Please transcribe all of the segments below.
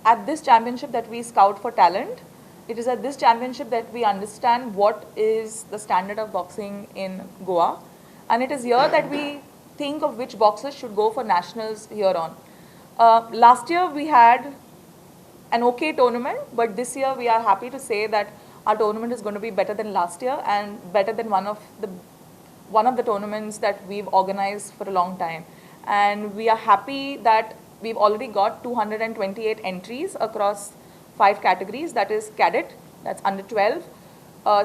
at this championship that we scout for talent. It is at this championship that we understand what is the standard of boxing in Goa. And it is here that we think of which boxers should go for nationals here on. Last year we had an okay tournament, but this year we are happy to say that our tournament is going to be better than last year and better than one of the tournaments that we've organized for a long time. And we are happy that we've already got 228 entries across 5 categories. That is Cadet, that's under 12,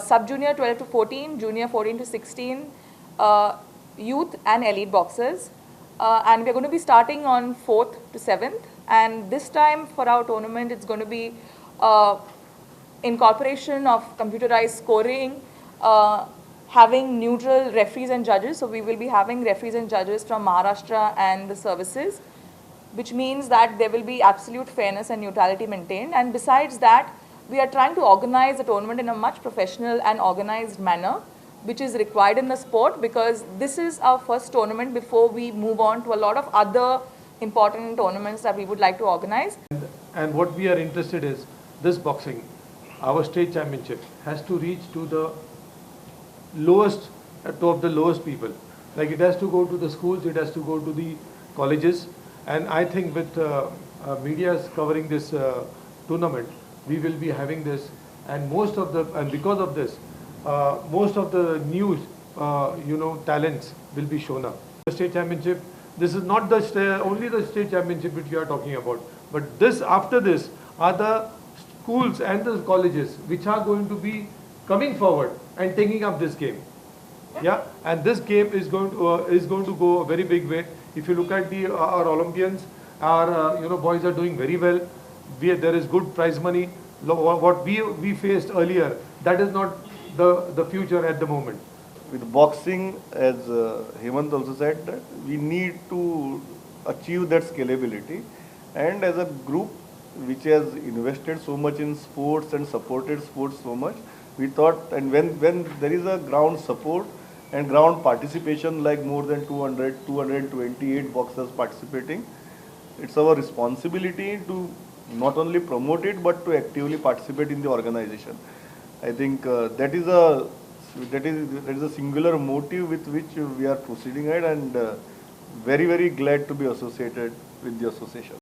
sub-junior 12 to 14, junior 14 to 16, youth and elite boxers. And we're going to be starting on 4th to 7th. And this time for our tournament, it's going to be incorporation of computerized scoring, having neutral referees and judges. So we will be having referees and judges from Maharashtra and the services, which means that there will be absolute fairness and neutrality maintained. And besides that, we are trying to organize the tournament in a much professional and organized manner, which is required in the sport, because this is our first tournament before we move on to a lot of other important tournaments that we would like to organize. And what we are interested is this boxing, our state championship, has to reach to the lowest, top the lowest people. Like it has to go to the schools, it has to go to the colleges. And I think with media covering this tournament, we will be having this, and because of this, most of the news, talents will be shown up. The state championship, this is not only the state championship which we are talking about, but after this are the schools and the colleges which are going to be coming forward and taking up this game. Yeah, and this game is going to go a very big way. If you look at our Olympians, our boys are doing very well. There is good prize money. What we faced earlier, that is not the future at the moment. With boxing, as Hemant also said, that we need to achieve that scalability, and as a group which has invested so much in sports and supported sports so much, we thought, and when there is a ground support and ground participation, like more than 228 boxers participating, it's our responsibility to not only promote it but to actively participate in the organization. I think that is a singular motive with which we are proceeding ahead, and very, very glad to be associated with the association.